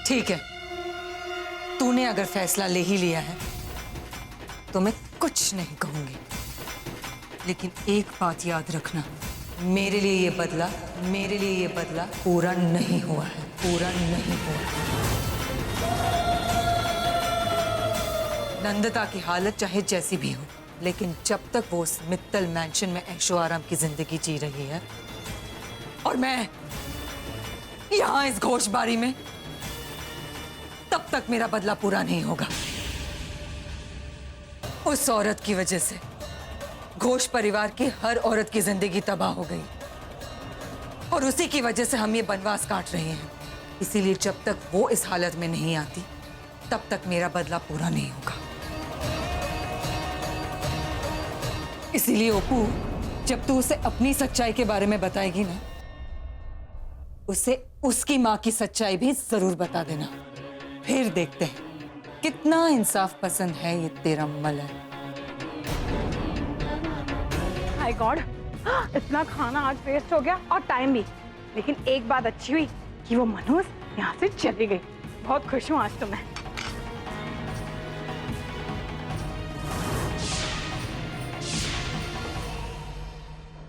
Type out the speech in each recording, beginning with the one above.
ठीक है, तूने अगर फैसला ले ही लिया है तो मैं कुछ नहीं कहूंगी, लेकिन एक बात याद रखना, मेरे लिए ये बदला पूरा नहीं हुआ है, पूरा नहीं हुआ है। नंदिता की हालत चाहे जैसी भी हो, लेकिन जब तक वो उस मित्तल मैंशन में ऐशो आराम की जिंदगी जी रही है और मैं यहां इस घोषबारी में, तब तक मेरा बदला पूरा नहीं होगा। उस औरत की वजह से घोष परिवार की हर औरत की जिंदगी तबाह हो गई और उसी की वजह से हम ये बनवास काट रहे हैं। इसीलिए जब तक वो इस हालत में नहीं आती तब तक मेरा बदला पूरा नहीं होगा। इसीलिए ओपू, जब तू उसे अपनी सच्चाई के बारे में बताएगी ना, उसे उसकी मां की सच्चाई भी जरूर बता देना। फिर देखते हैं कितना इंसाफ पसंद है ये तेरा मलय। माय गॉड, इतना खाना आज वेस्ट हो गया और टाइम भी। लेकिन एक बात अच्छी हुई कि वो मनोज यहाँ से चली गई। बहुत खुश हूँ आज तो मैं।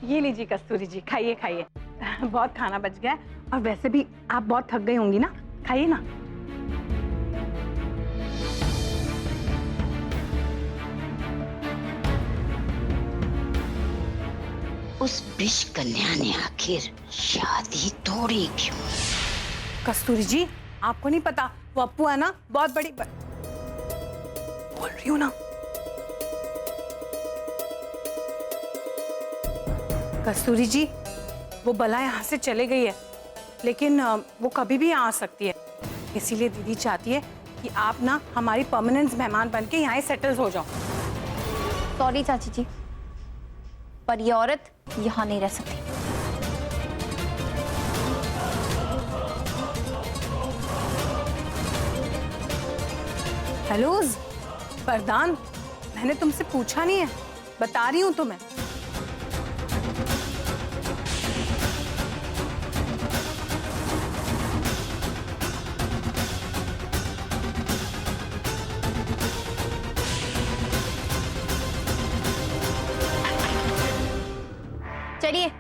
ये लीजिए कस्तूरी जी, खाइए खाइए। बहुत खाना बच गया है और वैसे भी आप बहुत थक गई होंगी ना, खाइए ना। उस वृष कन्या ने आखिर शादी तोड़ी क्यों? कस्तूरी जी, आपको नहीं पता, वो अप्पू है ना, बहुत बड़ी बोल रही हूँ ना। कस्तूरी जी, वो बला यहाँ से चले गई है, लेकिन वो कभी भी आ सकती है। इसीलिए दीदी चाहती है कि आप ना हमारी परमानेंट मेहमान बन के यहाँ सेटल हो जाओ। सॉरी चाची जी, पर ये औरत यहाँ नहीं रह सकती। हेलो वरदान, मैंने तुमसे पूछा नहीं है, बता रही हूँ तुम्हें। चलिए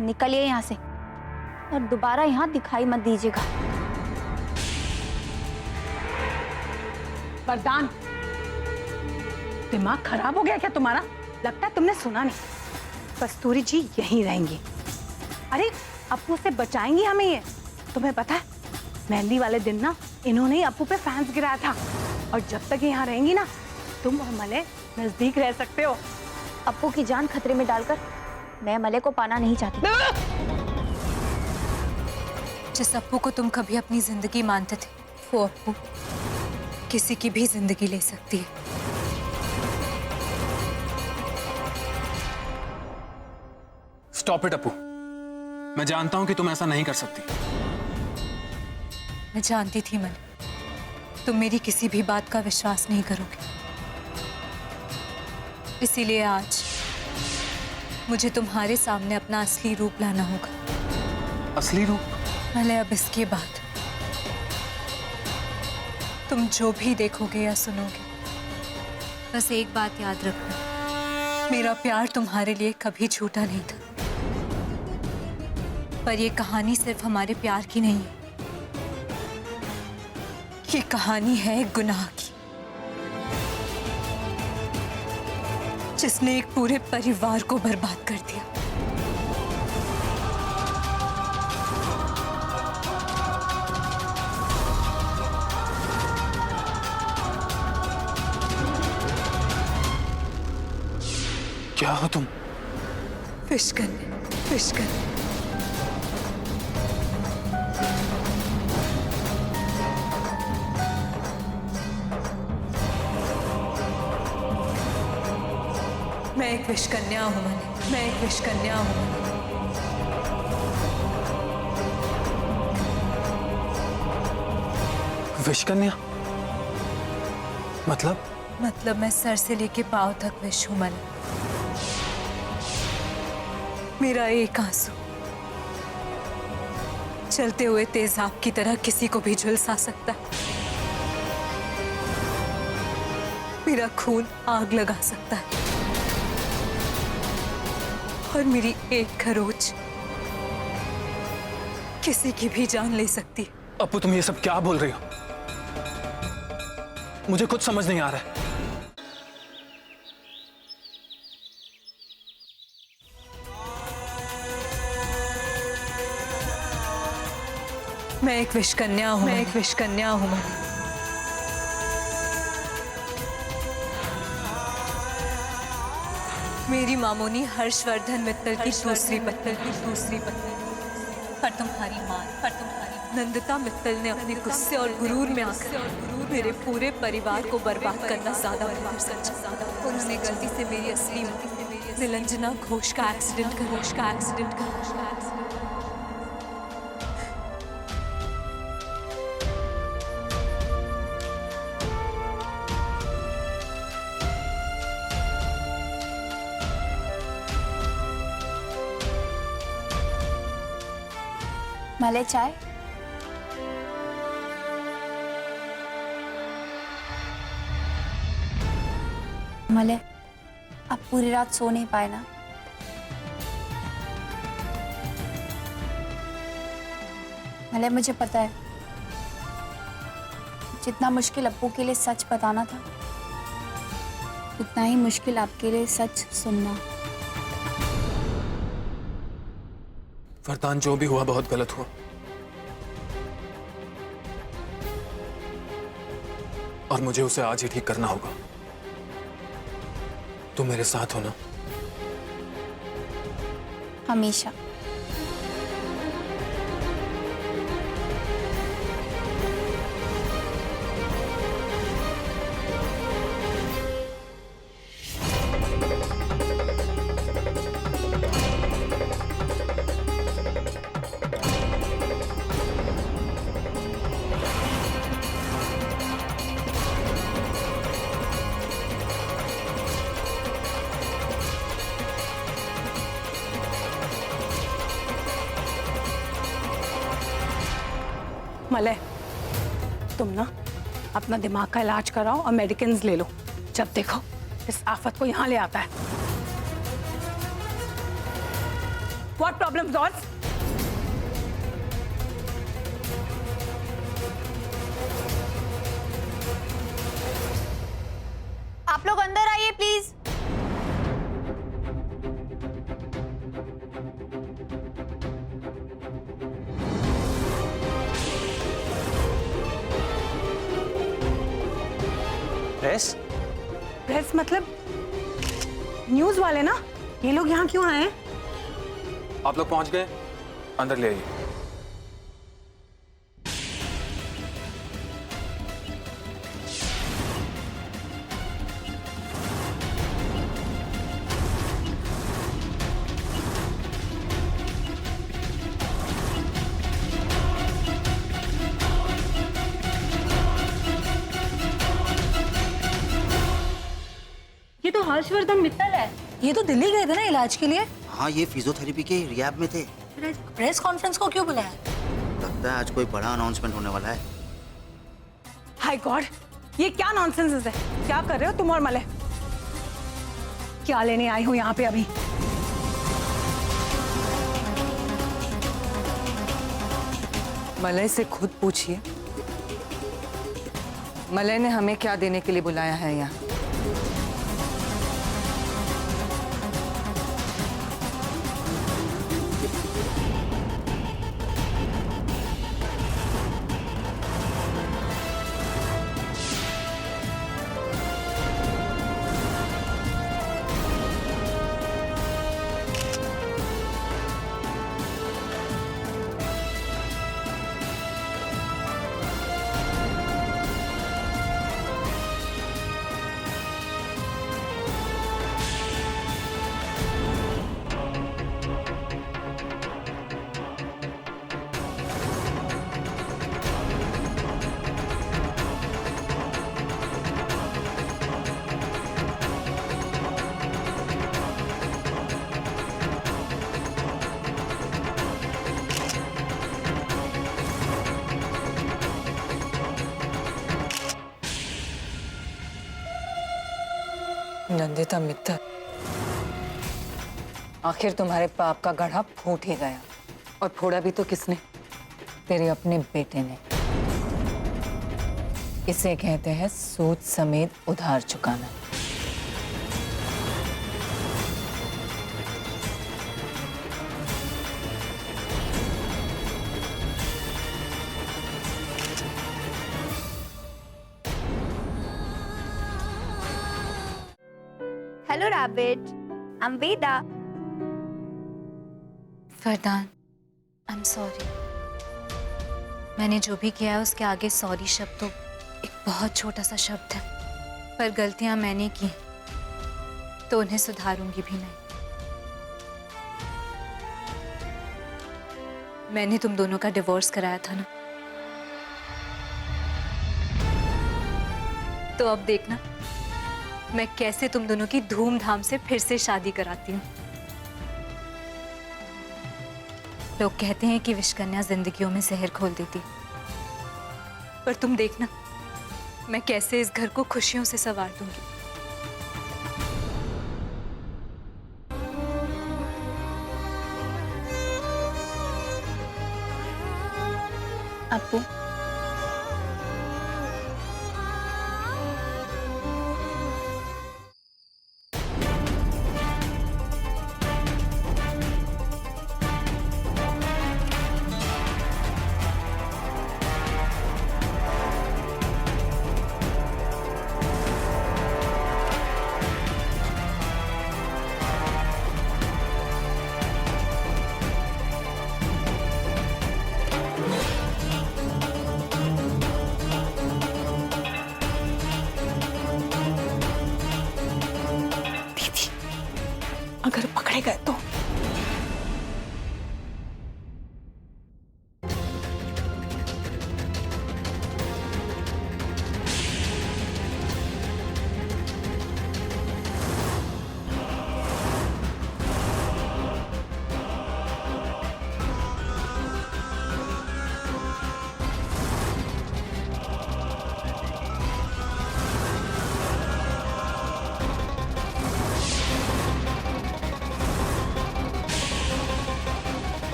निकलिए यहाँ से और दोबारा यहाँ दिखाई मत दीजिएगा। वरदान, दिमाग खराब हो गया क्या तुम्हारा? लगता है तुमने सुना नहीं। कस्तूरी जी यहीं रहेंगी। अरे अप्पू से बचाएंगी हमें ये। तुम्हें पता है, मेहंदी वाले दिन ना इन्होंने ही अप्पू पे फैंस गिराया था। और जब तक यहाँ रहेंगी ना, तुम और मले नजदीक रह सकते हो। अप्पू की जान खतरे में डालकर मैं मले को पाना नहीं चाहती। जिस अप्पू को तुम कभी अपनी जिंदगी मानते थे, वो अप्पू किसी की भी जिंदगी ले सकती है। स्टॉप इट अप्पू, मैं जानता हूं कि तुम ऐसा नहीं कर सकती। मैं जानती थी मले, तुम मेरी किसी भी बात का विश्वास नहीं करोगे। इसीलिए आज मुझे तुम्हारे सामने अपना असली रूप लाना होगा। असली रूप? मले, अब इसके बाद तुम जो भी देखोगे या सुनोगे, बस एक बात याद रखना, मेरा प्यार तुम्हारे लिए कभी झूठा नहीं था। पर ये कहानी सिर्फ हमारे प्यार की नहीं है, ये कहानी है एक गुनाह की, जिसने एक पूरे परिवार को बर्बाद कर दिया। क्या हो तुम? फिशकन, फिशकन। मैं एक विषकन्या हूँ मले, मैं एक विषकन्या हूँ। विषकन्या? मतलब मैं सर से लेके पांव तक विष हूँ मले। मेरा एक आंसू चलते हुए तेजाब की तरह किसी को भी झुलसा सकता है। मेरा खून आग लगा सकता है और मेरी एक खरोच किसी की भी जान ले सकती है। अपू तुम ये सब क्या बोल रही हो? मुझे कुछ समझ नहीं आ रहा है। मैं एक विषकन्या हूँ। मैं एक विषकन्या हूँ। मेरी मामोनी हर्षवर्धन मित्तल की दूसरी पत्नी पर तुम्हारी नंदिता मित्तल ने अपने गुस्से और गुरूर में आकर मेरे पूरे परिवार को बर्बाद करना ज्यादा बेहतर समझा। उन्होंने गलती से मेरी असली निलंजना घोष का एक्सीडेंट कर मले चाय? मले, अब पूरी रात सो नहीं पाए ना? मले, मुझे पता है जितना मुश्किल अप्पू के लिए सच बताना था, उतना ही मुश्किल आपके लिए सच सुनना। वरदान, जो भी हुआ बहुत गलत हुआ और मुझे उसे आज ही ठीक करना होगा। तुम मेरे साथ हो ना? हमेशा। मलय, तुम ना अपना दिमाग का इलाज कराओ और मेडिसिन्स ले लो। जब देखो इस आफत को यहाँ ले आता है। What problem, George? आप लोग अंदर आइए प्लीज। प्रेस? प्रेस मतलब न्यूज वाले ना? ये लोग यहाँ क्यों आए हैं? आप लोग पहुंच गए? अंदर ले आइए। ये तो हर्षवर्धन मित्तल है। ये तो दिल्ली गए थे ना इलाज के लिए। हाँ, ये फिजियोथेरेपी के रिहैब में थे। प्रेस कॉन्फ्रेंस को क्यों बुलाया? लगता है आज कोई बड़ा अनाउंसमेंट होने वाला है। हाय गॉड, ये क्या नॉनसेंस है? क्या कर रहे हो तुम और मलय? क्या लेने आई हो यहाँ पे अभी? मलय से खुद पूछिए, मलय ने हमें क्या देने के लिए बुलाया है यहाँ। नंदिता मित्तल, आखिर तुम्हारे पाप का गढ़ा फूट ही गया। और फोड़ा भी तो किसने? तेरे अपने बेटे ने। इसे कहते हैं सूद समेत उधार चुकाना। हेलो रैबिट, आई एम वेदा। वरदान, आई एम सॉरी। मैंने जो भी किया है उसके आगे सॉरी शब्द तो एक बहुत छोटा सा शब्द है। पर गलतियां मैंने की तो उन्हें सुधारूंगी भी नहीं। मैंने तुम दोनों का डिवोर्स कराया था ना, तो अब देखना मैं कैसे तुम दोनों की धूमधाम से फिर से शादी कराती हूँ। लोग कहते हैं कि विषकन्या जिंदगियों में जहर खोल देती, पर तुम देखना मैं कैसे इस घर को खुशियों से संवार दूंगी। अप्पू, अगर पकड़े गए तो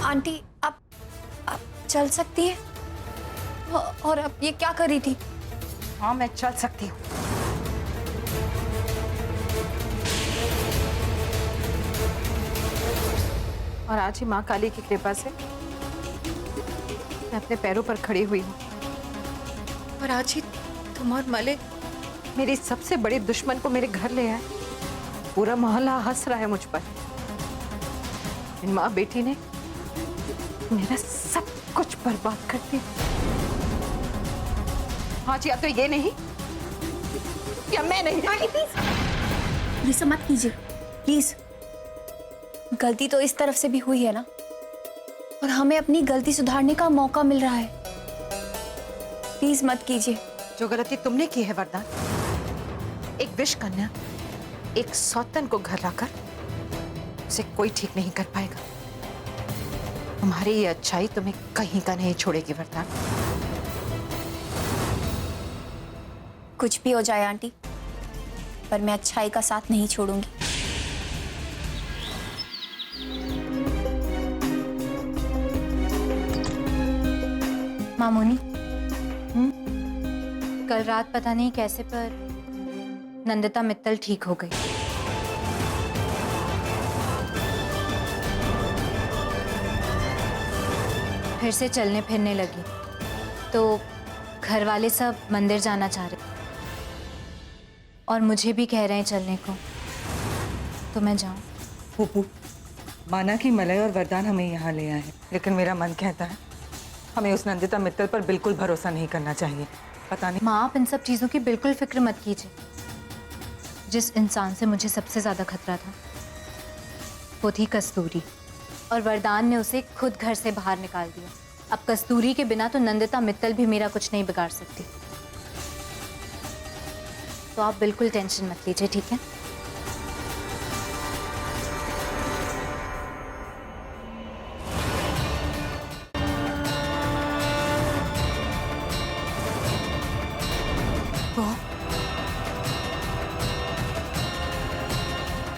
आंटी आप चल सकती है? और अब ये क्या कर रही थी? हाँ, मैं चल सकती हूँ। और आज ही माँ काली की कृपा से मैं अपने पैरों पर खड़ी हुई हूँ। और आज ही तुम और मलिक मेरी सबसे बड़ी दुश्मन को मेरे घर ले आए। पूरा मोहल्ला हंस रहा है मुझ पर। इन माँ बेटी ने मेरा सब कुछ बर्बाद कर दिया। आज या तो ये नहीं या मैं नहीं। ये सब मत कीजिए प्लीज। गलती तो इस तरफ से भी हुई है ना, और हमें अपनी गलती सुधारने का मौका मिल रहा है। प्लीज मत कीजिए। जो गलती तुमने की है वरदान, एक विष कन्या, एक सौतन को घर लाकर उसे कोई ठीक नहीं कर पाएगा। तुम्हारी ये अच्छाई तुम्हें कहीं का नहीं छोड़ेगी वरदान। कुछ भी हो जाए आंटी, पर मैं अच्छाई का साथ नहीं छोड़ूंगी। मामूनी, कल रात पता नहीं कैसे पर नंदिता मित्तल ठीक हो गई। फिर से चलने फिरने लगी, तो घर वाले सब मंदिर जाना चाह रहे और मुझे भी कह रहे हैं चलने को, तो मैं जाऊं? फूफू, माना कि मलय और वरदान हमें यहाँ ले आए हैं, लेकिन मेरा मन कहता है हमें उस नंदिता मित्तल पर बिल्कुल भरोसा नहीं करना चाहिए। पता नहीं माँ, आप इन सब चीज़ों की बिल्कुल फिक्र मत कीजिए। जिस इंसान से मुझे सबसे ज़्यादा खतरा था वो थी कस्तूरी, और वरदान ने उसे खुद घर से बाहर निकाल दिया। अब कस्तूरी के बिना तो नंदिता मित्तल भी मेरा कुछ नहीं बिगाड़ सकती। तो आप बिल्कुल टेंशन मत लीजिए, ठीक है?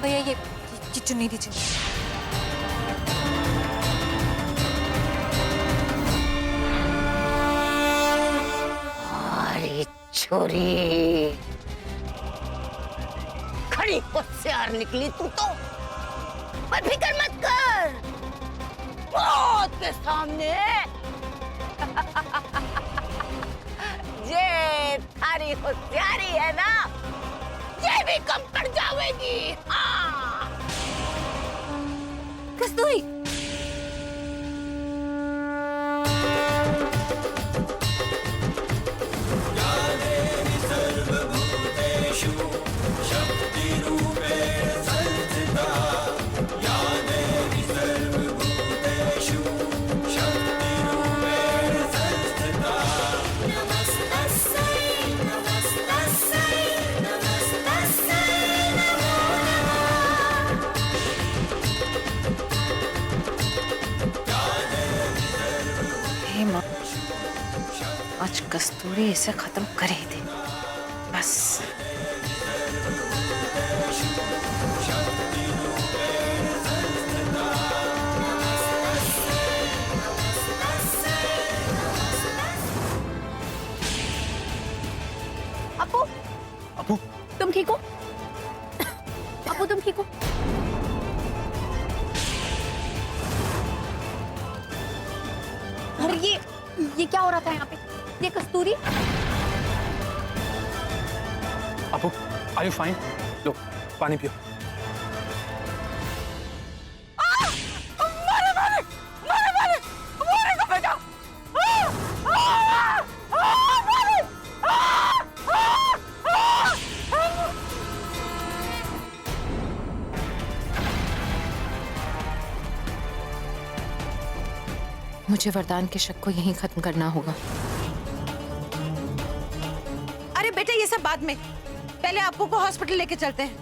भैया ये चुन्नी दीजिए। अरे छोरी, खड़ी होशियार निकली तू तो। पर फिक्र मत कर, मौत के सामने ये थारी होशियारी है ना, ये भी कम पड़ जाएगी। हाँ कस्तूरी, आज कस्तूरी इसे खत्म कर ही दे बस। अपू, अपू, तुम ठीक हो? अपू तुम ठीक हो? अरे ये क्या हो रहा था यहाँ पे? ये कस्तूरी? अपू, आर यू फाइन? लो पानी पियो। मुझे वरदान के शक को यहीं खत्म करना होगा। अरे बेटे ये सब बाद में, पहले अपू को हॉस्पिटल लेके चलते हैं।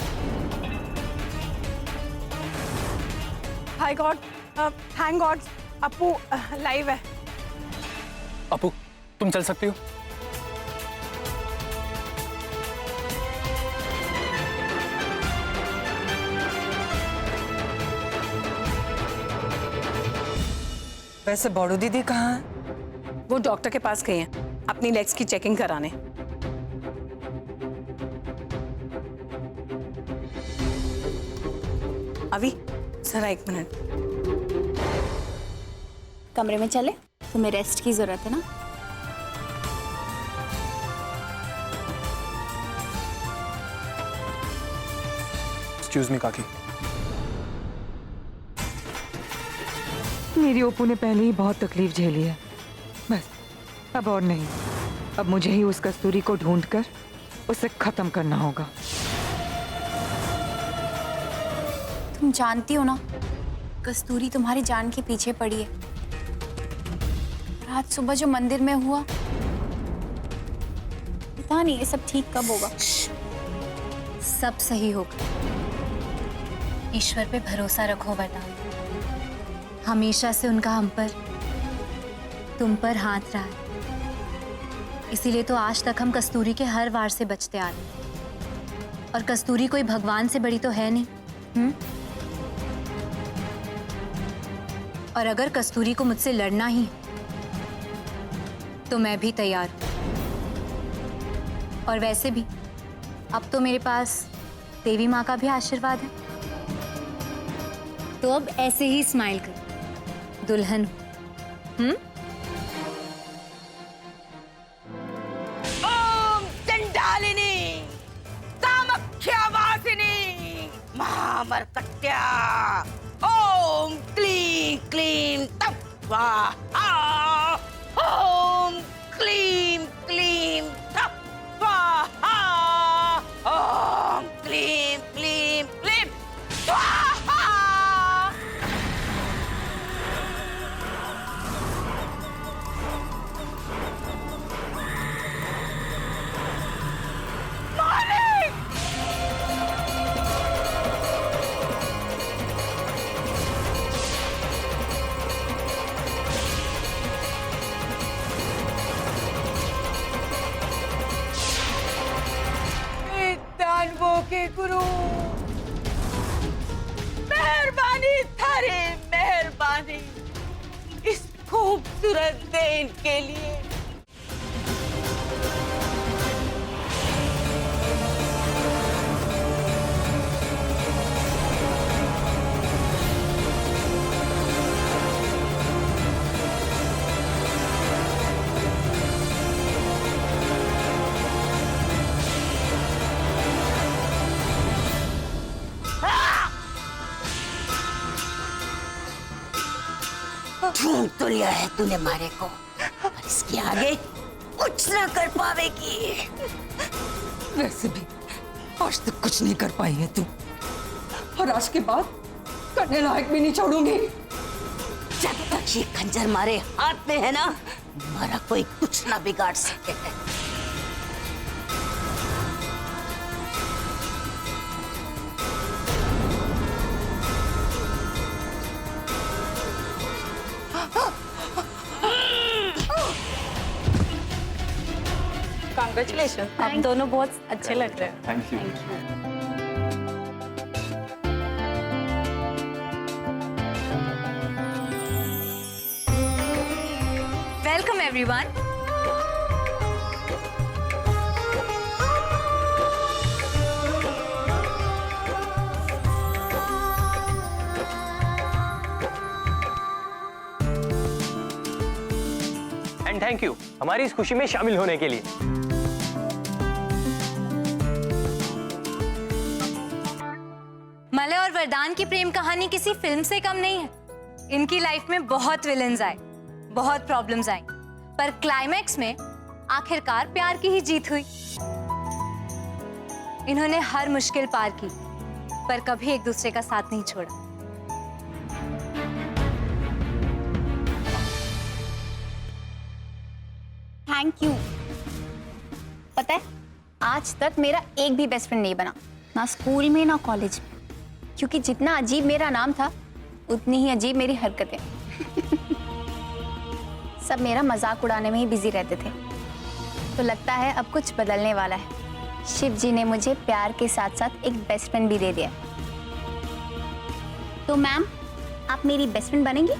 हाय गॉड, थैंक गॉड अपू लाइव है। अपू, तुम चल सकती हो? वैसे बड़ू दीदी कहाँ है? वो डॉक्टर के पास गए हैं अपनी लेग्स की चेकिंग कराने। अभी जरा एक मिनट। कमरे में चले, तुम्हें रेस्ट की जरूरत है ना। एक्सक्यूज मी काकी। मेरी ओपू ने पहले ही बहुत तकलीफ झेली है, बस अब और नहीं। अब मुझे ही उस कस्तूरी को ढूंढकर उसे खत्म करना होगा। तुम जानती हो ना, कस्तूरी तुम्हारी जान के पीछे पड़ी है। और आज सुबह जो मंदिर में हुआ, पता नहीं ये सब ठीक कब होगा। सब सही होगा। ईश्वर पे भरोसा रखो वरदान। हमेशा से उनका हम पर, तुम पर हाथ रहा है। इसीलिए तो आज तक हम कस्तूरी के हर वार से बचते आ रहे हैं। और कस्तूरी कोई भगवान से बड़ी तो है नहीं। और अगर कस्तूरी को मुझसे लड़ना ही तो मैं भी तैयार हूं। और वैसे भी अब तो मेरे पास देवी माँ का भी आशीर्वाद है। तो अब ऐसे ही स्माइल कर, दुल्हन। ओम चंडालिनी कामख्यावासिनी महामर्कट्या, ओम ओम क्लीं क्लीं तप स्वाहा। ओम क्लीं क्लीं तप स्वाहा। ओम क्लीं क्लीं क्लीं स्वाहा। दानवों के गुरु, मेहरबानी थारे, मेहरबानी इस खूबसूरत दिन के लिए। ढूंढ तो लिया है तूने मारे को, पर इसके आगे कुछ ना कर पावेगी। वैसे भी आज तक कुछ नहीं कर पाई है तू, और आज के बाद करने लायक भी नहीं छोड़ूंगी। जब तक ये खंजर मारे हाथ में है ना, हमारा कोई कुछ ना बिगाड़ सके। कांग्रेचुलेशन, आप दोनों बहुत अच्छे लग रहे हैं। Thank you. Welcome everyone. And thank you हमारी इस खुशी में शामिल होने के लिए। मलय और वरदान की प्रेम कहानी किसी फिल्म से कम नहीं है। इनकी लाइफ में बहुत विलेंस आए, बहुत प्रॉब्लम्स आई, पर क्लाइमैक्स में आखिरकार प्यार की ही जीत हुई। इन्होंने हर मुश्किल पार की, पर कभी एक दूसरे का साथ नहीं छोड़ा। Thank you. पता है, आज तक मेरा एक भी बेस्ट फ्रेंड नहीं बना, ना स्कूल में ना कॉलेज में, क्योंकि जितना अजीब मेरा नाम था उतनी ही अजीब मेरी हरकतें। सब मेरा मजाक उड़ाने में ही बिजी रहते थे। तो लगता है अब कुछ बदलने वाला है। शिव जी ने मुझे प्यार के साथ साथ एक बेस्ट फ्रेंड भी दे दिया। तो मैम, आप मेरी बेस्ट फ्रेंड बनेंगी?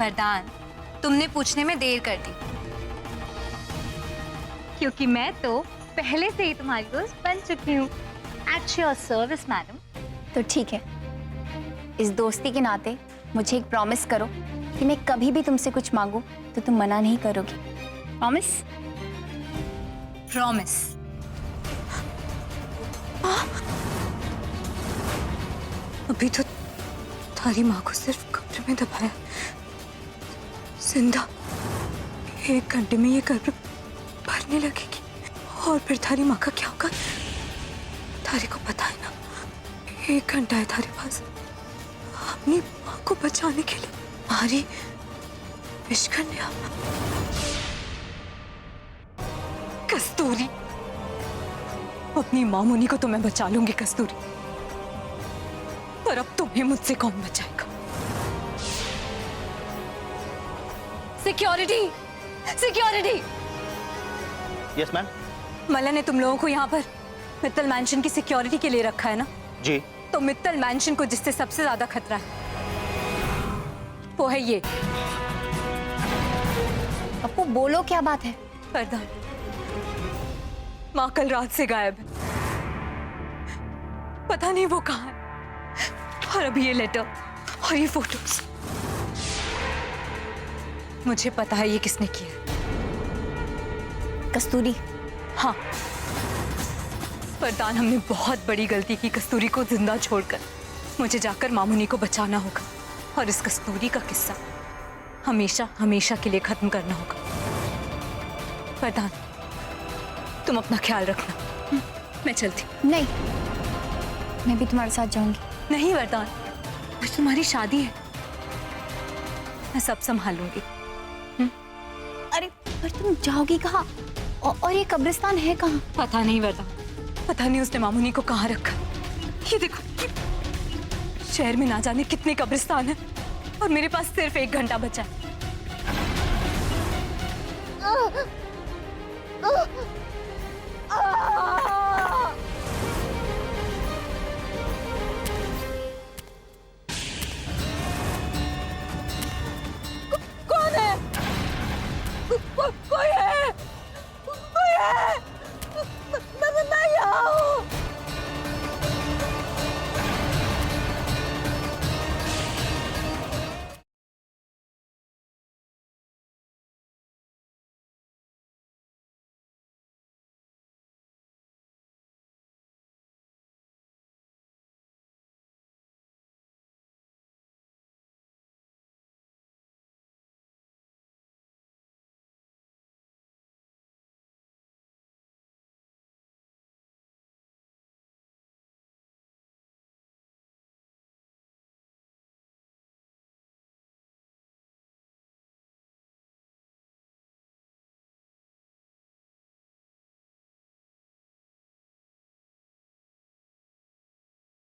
वरदान, तुमने पूछने में देर कर दी, क्योंकि मैं तो पहले से ही तुम्हारी दोस्त बन चुकी हूँ। At your service madam. तो ठीक है, इस दोस्ती के नाते मुझे एक प्रॉमिस करो कि मैं कभी भी तुमसे कुछ मांगू तो तुम मना नहीं करोगी। प्रॉमिस? प्रॉमिस। अभी तो थारी माँ को सिर्फ कब्र में दबाया, जिंदा 1 घंटे में ये कब्र भरने लगेगी, और फिर थारी माँ का क्या होगा? थारी को पता है ना, 1 घंटा है थारे पास अपनी माँ को बचाने के लिए। मारी विश कन्या कस्तूरी, अपनी माँ मुनी को तो मैं बचा लूंगी कस्तूरी, पर अब तुम्हें मुझसे कौन बचाएगा? Security, security. Yes ma'am. Malay ने तुम लोगों को यहाँ पर मित्तल मैंशन की सिक्योरिटी के लिए रखा है ना? जी। तो मित्तल मैंशन को जिससे सबसे ज्यादा खतरा है वो है ये। अपू बोलो, क्या बात है? वरदान, माँ कल रात से गायब है, पता नहीं वो कहाँ है। और अभी ये लेटर और ये फोटोज, मुझे पता है ये किसने किया है। कस्तूरी? हाँ, वरदान, हमने बहुत बड़ी गलती की कस्तूरी को जिंदा छोड़कर। मुझे जाकर मामुनी को बचाना होगा और इस कस्तूरी का किस्सा हमेशा हमेशा के लिए खत्म करना होगा। वरदान, तुम अपना ख्याल रखना। मैं चलती हूँ। नहीं, मैं भी तुम्हारे साथ जाऊंगी। नहीं वरदान, आज तुम्हारी शादी है, मैं सब संभालूंगी। अरे पर तुम जाओगी कहाँ? और ये कब्रिस्तान है कहाँ? पता नहीं वरदान, पता नहीं उसने मामुनी को कहाँ रखा। ये देखो, शहर में ना जाने कितने कब्रिस्तान हैं और मेरे पास सिर्फ 1 घंटा बचा है।